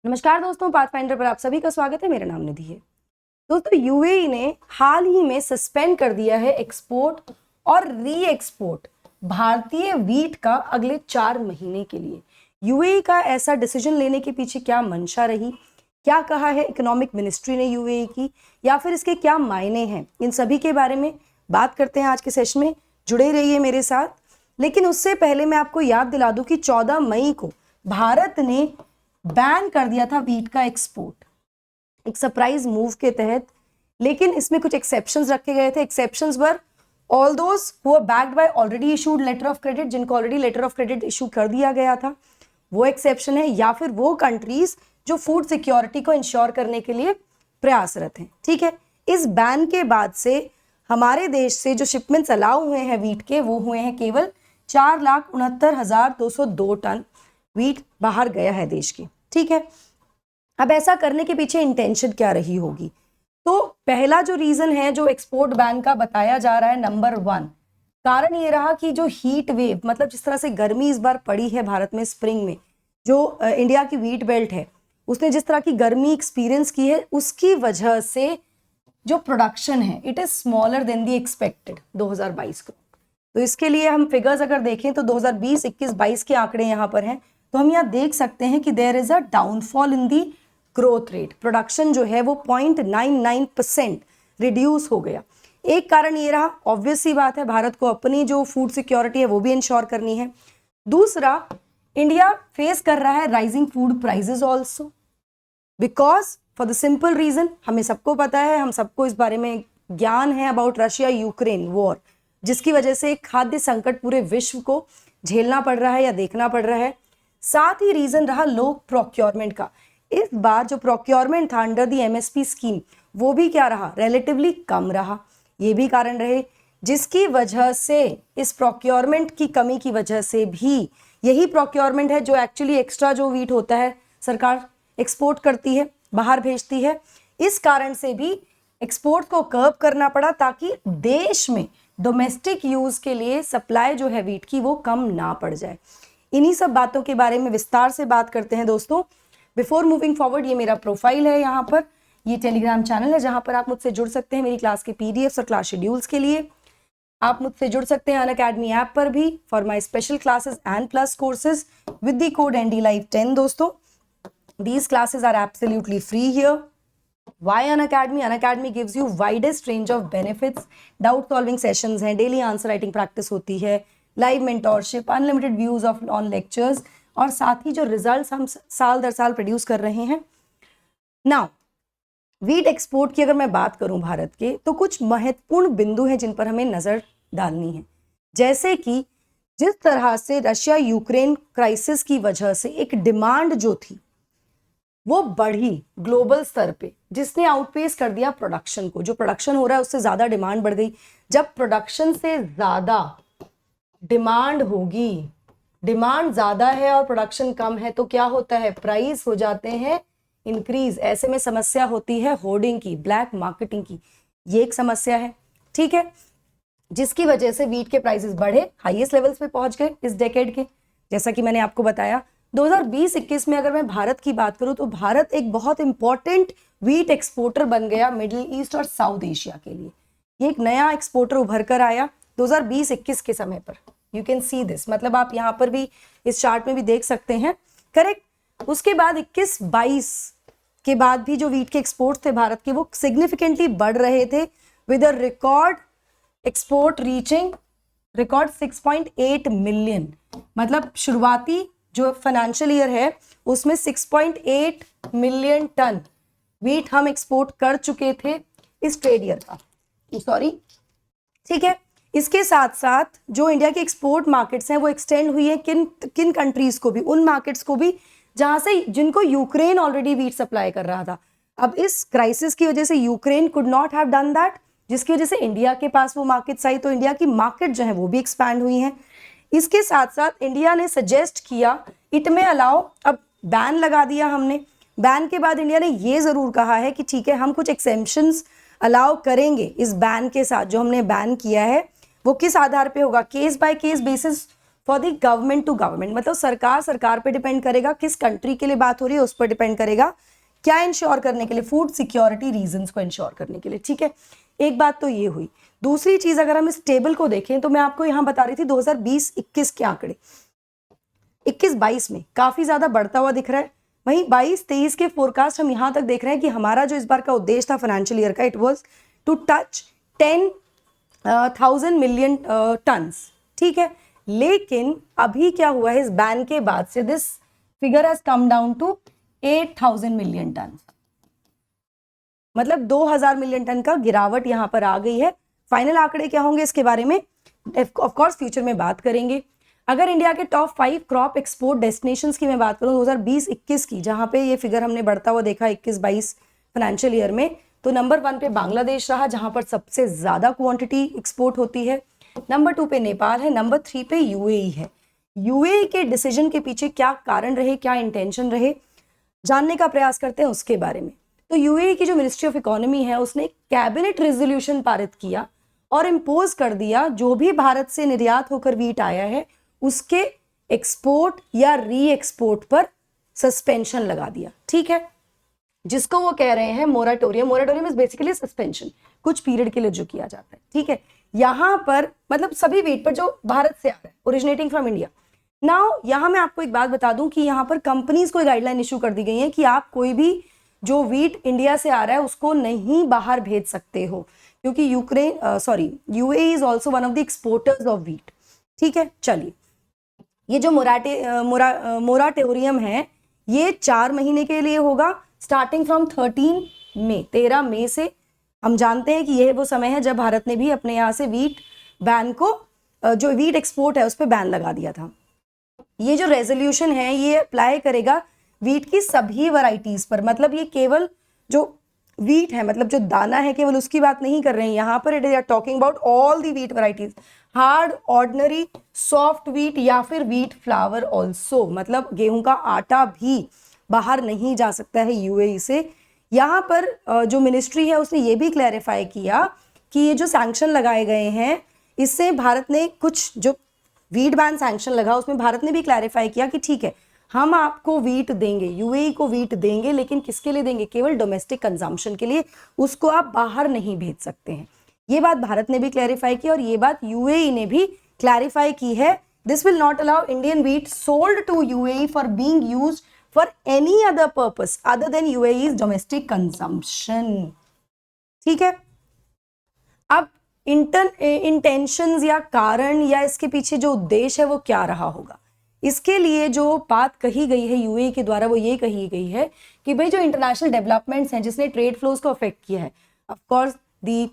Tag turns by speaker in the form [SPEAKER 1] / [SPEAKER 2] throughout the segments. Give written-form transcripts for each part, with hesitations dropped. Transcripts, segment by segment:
[SPEAKER 1] नमस्कार दोस्तों, पाथफाइंडर पर आप सभी का स्वागत है। मेरा नाम निधि है। दोस्तों, यूएई ने हाल ही में सस्पेंड कर दिया है एक्सपोर्ट और री एक्सपोर्ट भारतीय वीट का अगले 4 महीने के लिए। यूएई का ऐसा डिसीजन लेने के पीछे क्या मंशा रही, क्या कहा है इकोनॉमिक मिनिस्ट्री ने यूएई की, या फिर इसके क्या मायने हैं, इन सभी के बारे में बात करते हैं आज के सेशन में। जुड़े रहिए मेरे साथ। लेकिन उससे पहले मैं आपको याद दिला दूं कि 14 मई को भारत ने बैन कर दिया था वीट का एक्सपोर्ट, एक सरप्राइज मूव के तहत। लेकिन इसमें कुछ एक्सेप्शंस रखे गए थे। Exceptions were all those who are backed by already issued letter of credit, जिनको already letter of credit issue कर दिया गया था, वो एक्सेप्शन है, या फिर वो कंट्रीज जो फूड सिक्योरिटी को इंश्योर करने के लिए प्रयासरत हैं। ठीक है, इस बैन के बाद से हमारे देश से जो शिपमेंट्स अलाउ हुए हैं वीट के, वो हुए हैं केवल 4,69,202 टन वीट बाहर गया है देश की। ठीक है, अब ऐसा करने के पीछे इंटेंशन क्या रही होगी? तो पहला जो रीजन है जो एक्सपोर्ट बैन का बताया जा रहा है, नंबर 1 कारण ये रहा कि जो हीट वेव, मतलब जिस तरह से गर्मी इस बार पड़ी है भारत में स्प्रिंग में, जो इंडिया की वीट बेल्ट है उसने जिस तरह की गर्मी एक्सपीरियंस की है, उसकी वजह से जो प्रोडक्शन है it is smaller than the expected 2022 को। तो इसके लिए हम फिगर्स अगर देखें तो 2020, 21, 22 के आंकड़े यहाँ पर हैं, तो हम यहाँ देख सकते हैं कि there is a downfall in the growth rate. Production जो है वो 0.99% रिड्यूस हो गया। एक कारण ये रहा, ऑब्वियस सी बात है, भारत को अपनी जो फूड सिक्योरिटी है वो भी इंश्योर करनी है। दूसरा, इंडिया फेस कर रहा है rising food prices also, because for the simple reason, हमें सबको पता है, हम सबको इस बारे में ज्ञान है अबाउट रशिया यूक्रेन वॉर, जिसकी वजह से खाद्य संकट पूरे विश्व को झेलना पड़ रहा है या देखना पड़ रहा है। साथ ही रीजन रहा लो प्रोक्योरमेंट का। इस बार जो प्रोक्योरमेंट था अंडर दी एमएसपी स्कीम, वो भी क्या रहा, रिलेटिवली कम रहा। ये भी कारण रहे, जिसकी वजह से इस प्रोक्योरमेंट की कमी की वजह से भी, यही प्रोक्योरमेंट है जो एक्चुअली एक्स्ट्रा जो वीट होता है सरकार एक्सपोर्ट करती है, बाहर भेजती है। इस कारण से भी एक्सपोर्ट को कर्ब करना पड़ा, ताकि देश में डोमेस्टिक यूज के लिए सप्लाई जो है वीट की वो कम ना पड़ जाए। इन्हीं सब बातों के बारे में विस्तार से बात करते हैं दोस्तों। बिफोर मूविंग फॉरवर्ड, ये मेरा प्रोफाइल है, यहाँ पर ये टेलीग्राम चैनल है जहाँ पर आप मुझसे जुड़ सकते हैं मेरी क्लास के पीडीएफ्स और क्लास शेड्यूल्स के लिए। आप मुझसे जुड़ सकते हैं अनअकैडमी ऐप पर भी for my special classes and plus courses with the code NDLive10 दोस्तों। These classes are absolutely free here. Why Unacademy? Unacademy gives you widest range of benefits. Doubt solving sessions हैं, daily answer writing practice होती है, live mentorship, unlimited views of on lectures, और साथ ही जो results हम साल दर साल प्रोड्यूस कर रहे हैं। नाउ, वीट एक्सपोर्ट की अगर मैं बात करूं भारत के, तो कुछ महत्वपूर्ण बिंदु हैं जिन पर हमें नजर डालनी है। जैसे कि जिस तरह से रशिया यूक्रेन क्राइसिस की वजह से एक डिमांड जो थी वो बढ़ी ग्लोबल स्तर पे, जिसने आउटपेस कर दिया प्रोडक्शन को। जो प्रोडक्शन हो रहा है उससे ज्यादा डिमांड बढ़ गई। जब प्रोडक्शन से ज्यादा डिमांड होगी, डिमांड ज्यादा है और प्रोडक्शन कम है, तो क्या होता है, प्राइस हो जाते हैं इंक्रीज। ऐसे में समस्या होती है होर्डिंग की, ब्लैक मार्केटिंग की। ये एक समस्या है, ठीक है, जिसकी वजह से वीट के प्राइसेस बढ़े, हाईएस्ट लेवल्स पे पहुंच गए इस डेकेड के। जैसा कि मैंने आपको बताया, 2020-21 में अगर मैं भारत की बात करूं तो भारत एक बहुत इंपॉर्टेंट वीट एक्सपोर्टर बन गया मिडिल ईस्ट और साउथ एशिया के लिए। ये एक नया एक्सपोर्टर उभर कर आया 2020-21 के समय पर। यू कैन सी दिस, मतलब आप यहाँ पर भी इस चार्ट में भी देख सकते हैं, करेक्ट। उसके बाद 21-22 के बाद भी जो वीट के एक्सपोर्ट थे भारत के, वो सिग्निफिकेंटली बढ़ रहे थे, with a record export reaching record 6.8 million. मतलब शुरुआती जो फाइनेंशियल ईयर है उसमें 6.8 मिलियन टन वीट हम एक्सपोर्ट कर चुके थे इस ट्रेड ईयर का, सॉरी, ठीक है। इसके साथ साथ जो इंडिया के एक्सपोर्ट मार्केट्स हैं वो एक्सटेंड हुई है किन किन कंट्रीज को भी, उन मार्केट्स को भी जहां से जिनको यूक्रेन ऑलरेडी वीट सप्लाई कर रहा था। अब इस क्राइसिस की वजह से Ukraine could not have done that, जिसकी वजह से इंडिया के पास वो मार्केट्स आई, तो इंडिया की मार्केट जो है वो भी एक्सपैंड हुई है। इसके साथ साथ इंडिया ने सजेस्ट किया इट में अलाउ, अब बैन लगा दिया हमने। बैन के बाद इंडिया ने ये जरूर कहा है कि ठीक है, हम कुछ एक्सेम्पशंस अलाउ करेंगे इस बैन के साथ। जो हमने बैन किया है वो किस आधार पे होगा, case by case basis for the government to government, मतलब सरकार पे डिपेंड करेगा, किस कंट्री के लिए बात हो रही है उस पर डिपेंड करेगा, क्या इंश्योर करने के लिए, फूड सिक्योरिटी रीजंस को इंश्योर करने के लिए, ठीक है। एक बात तो ये हुई। दूसरी चीज अगर हम इस टेबल को देखें तो मैं आपको यहां बता रही थी 2020-21 के आंकड़े, 21-22 में काफी ज्यादा बढ़ता हुआ दिख रहा है। वहीं 22-23 के फोरकास्ट हम यहां तक देख रहे हैं कि हमारा जो इस बार का उद्देश्य था फाइनेंशियल ईयर का, it was to touch 10,000 million tons, ठीक है। लेकिन अभी क्या हुआ है, इस बैन के बाद से this figure has come down to 8,000 million ton, मतलब 2,000 मिलियन टन का गिरावट यहां पर आ गई है। फाइनल आंकड़े क्या होंगे इसके बारे में ऑफ कोर्स फ्यूचर में बात करेंगे। अगर इंडिया के टॉप 5 क्रॉप एक्सपोर्ट डेस्टिनेशंस की मैं बात करूं 2020-21 की, जहां पे ये फिगर हमने बढ़ता हुआ देखा 21-22 फाइनेंशियल ईयर में, तो नंबर 1 पे बांग्लादेश रहा जहां पर सबसे ज्यादा क्वांटिटी एक्सपोर्ट होती है, नंबर 2 पे नेपाल है, नंबर 3 पे यूएई है। यूएई के डिसीजन के पीछे क्या कारण रहे, क्या इंटेंशन रहे, जानने का प्रयास करते हैं उसके बारे में। तो यूएई की जो मिनिस्ट्री ऑफ इकोनॉमी है उसने कैबिनेट रेजोल्यूशन पारित किया और इम्पोज कर दिया जो भी भारत से निर्यात होकर वीट आया है उसके एक्सपोर्ट या री एक्सपोर्ट पर सस्पेंशन लगा दिया, ठीक है, जिसको वो कह रहे हैं moratorium. Moratorium is basically suspension, कुछ पीरियड के लिए जो किया जाता है, ठीक है। यहां पर मतलब सभी वीट पर जो भारत से आ रहा है, ओरिजिनेटिंग फ्रॉम इंडिया। नाउ यहां मैं आपको एक बात बता दूं कि यहां पर कंपनीज को गाइडलाइन इशू कर दी गई है कि आप कोई भी जो वीट इंडिया से आ रहा है उसको नहीं बाहर भेज सकते हो, क्योंकि UAE is also one of the exporters of wheat, ठीक है। चलिए, ये जो मोराटोरियम है ये 4 महीने के लिए होगा, स्टार्टिंग फ्रॉम 13 मई से। हम जानते हैं कि यह वो समय है जब भारत ने भी अपने यहाँ से वीट बैन को, जो वीट एक्सपोर्ट है उस पर बैन लगा दिया था। ये जो रेजोल्यूशन है ये अप्लाई करेगा वीट की सभी वैरायटीज पर, मतलब ये केवल जो वीट है, मतलब जो दाना है केवल उसकी बात नहीं कर रहे हैं यहाँ पर, it is talking about all the wheat varieties, hard, ordinary, soft wheat या फिर वीट फ्लावर ऑल्सो, मतलब गेहूं का आटा भी बाहर नहीं जा सकता है यूएई से। यहाँ पर जो मिनिस्ट्री है उसने ये भी क्लैरिफाई किया कि ये जो सैंक्शन लगाए गए हैं इससे भारत ने कुछ, जो वीट बैन सैंक्शन लगा उसमें भारत ने भी क्लैरिफाई किया कि ठीक है हम आपको वीट देंगे, यूएई को वीट देंगे, लेकिन किसके लिए देंगे, केवल डोमेस्टिक कंजम्पशन के लिए, उसको आप बाहर नहीं भेज सकते हैं। ये बात भारत ने भी क्लैरिफाई की और ये बात यूएई ने भी क्लैरिफाई की है। This will not allow Indian wheat sold to UAE for being used for any other purpose other than यूएई's डोमेस्टिक कंजम्पशन, ठीक है। अब इंटेंशंस या कारण या इसके पीछे जो उद्देश्य है वो क्या रहा होगा, इसके लिए जो बात कही गई है यूएई के द्वारा वो ये कही गई है कि भाई जो इंटरनेशनल डेवलपमेंट्स हैं जिसने ट्रेड फ्लोज को अफेक्ट किया है, of course the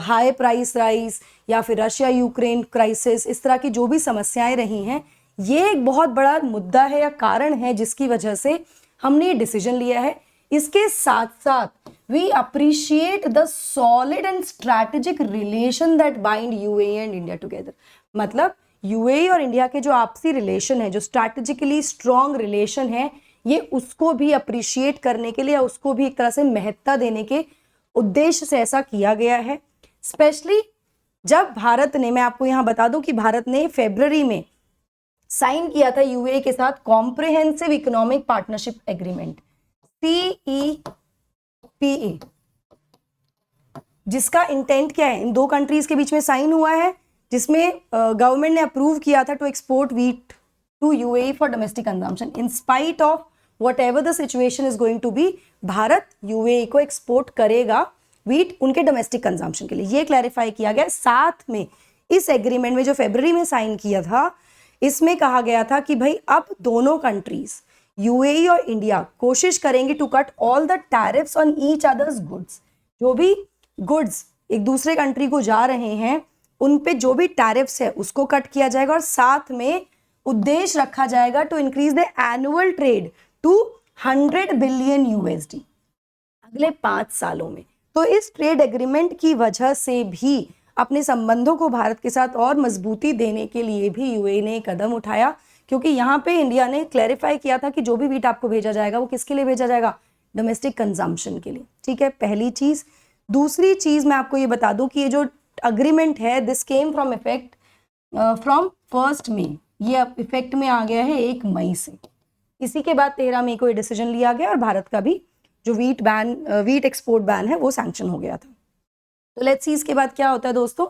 [SPEAKER 1] high price rise या फिर रशिया यूक्रेन क्राइसिस, इस तरह की जो भी समस्याएं रही हैं, ये एक बहुत बड़ा मुद्दा है या कारण है जिसकी वजह से हमने ये डिसीजन लिया है। इसके साथ साथ we appreciate the solid and strategic relation that bind UAE and India together, मतलब यूएई और इंडिया के जो आपसी रिलेशन है, जो स्ट्रैटेजिकली स्ट्रॉन्ग रिलेशन है, ये उसको भी अप्रिशिएट करने के लिए, उसको भी एक तरह से महत्ता देने के उद्देश्य से ऐसा किया गया है। स्पेशली जब भारत ने, मैं आपको यहां बता दूं कि भारत ने फरवरी में साइन किया था यूएई के साथ comprehensive economic partnership agreement CEPA, जिसका इंटेंट क्या है, इन दो कंट्रीज के बीच में साइन हुआ है, जिसमें गवर्नमेंट ने अप्रूव किया था to export wheat to UAE for domestic consumption in spite of whatever the situation is going to be, Bharat UAE को एक्सपोर्ट करेगा वीट उनके डोमेस्टिक कंजम्पशन के लिए, ये क्लैरिफाई किया गया। साथ में इस एग्रीमेंट में जो फरवरी में साइन किया था, इसमें कहा गया था कि भाई अब दोनों कंट्रीज यूएई और इंडिया कोशिश करेंगे to cut all the tariffs on each others goods, जो भी गुड्स एक दूसरे कंट्री को जा रहे हैं उन पे जो भी टैरिफ्स है उसको कट किया जाएगा, और साथ में उद्देश्य रखा जाएगा to increase the annual trade to 100 billion USD अगले 5 सालों में। तो इस ट्रेड एग्रीमेंट की वजह से भी अपने संबंधों को भारत के साथ और मजबूती देने के लिए भी यूएई ने कदम उठाया, क्योंकि यहाँ पे इंडिया ने क्लैरिफाई किया था कि जो भी वीट आपको भेजा जाएगा वो किसके लिए भेजा जाएगा, डोमेस्टिक कंजम्पशन के लिए, ठीक है, पहली चीज। दूसरी चीज मैं आपको ये बता दूं कि ये जो अग्रीमेंट है this came from effect from 1 मई ये अब इफेक्ट में आ गया है 1 मई से। इसी के बाद 13 मई को ये डिसीजन लिया गया और भारत का भी जो वीट एक्सपोर्ट बैन है वो सैंक्शन हो गया था। तो लेट्स सी इसके बाद क्या होता है दोस्तों।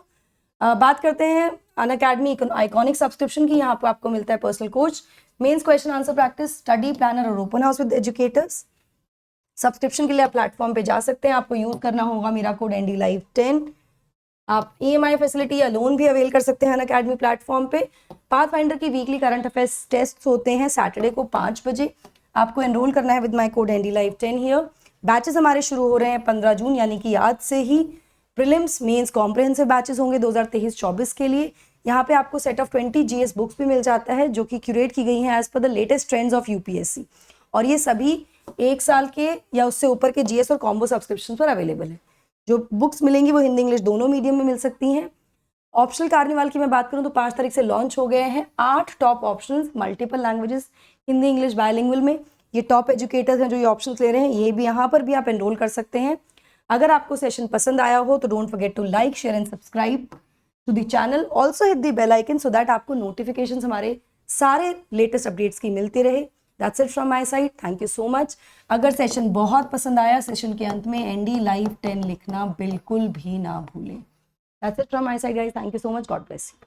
[SPEAKER 1] बात करते हैं अनअकैडमी आइकॉनिक सब्सक्रिप्शन की। यहाँ पर आपको मिलता है personal coach, mains question answer practice, study planner और open house with educators. Subscription के लिए आप प्लेटफॉर्म पे जा सकते हैं, आपको यूज करना होगा मेरा कोड NDLive10। आप EMI फैसिलिटी या लोन भी अवेल कर सकते हैं अनअकैडमी प्लेटफॉर्म पे। पाथफाइंडर की वीकली करंट अफेयर्स टेस्ट होते हैं सैटरडे को 5 बजे। आपको एनरोल करना है with my code NDLive10 here. Batches हमारे शुरू हो रहे हैं 15 जून यानी कि आज से ही। प्रीलिम्स मेंस कॉम्प्रिहेंसिव बैचेस होंगे 2023-24 के लिए। यहाँ पे आपको सेट ऑफ 20 GS बुक्स भी मिल जाता है जो कि क्यूरेट की गई हैं as per the latest trends of UPSC, और ये सभी 1 साल के या उससे ऊपर के GS और कॉम्बो सब्सक्रिप्शन पर अवेलेबल है। जो बुक्स मिलेंगी वो हिंदी इंग्लिश दोनों मीडियम में मिल सकती हैं। ऑप्शनल कार्निवाल की मैं बात करूं तो 5 तारीख से लॉन्च हो गए हैं 8 top optionals multiple languages Hindi English bilingual में। ये टॉप एजुकेटर्स हैं जो ये ऑप्शंस ले रहे हैं, ये भी यहाँ पर भी आप एनरोल कर सकते हैं। अगर आपको सेशन पसंद आया हो तो don't forget to like share and subscribe to the channel, also hit the bell icon so that आपको नोटिफिकेशन हमारे सारे लेटेस्ट अपडेट्स की मिलती रहे। That's it from my side, thank you so much. अगर सेशन बहुत पसंद आया, सेशन के अंत में NDLive10 लिखना बिल्कुल भी ना भूलें। That's it from my side guys, thank you so much, God bless you.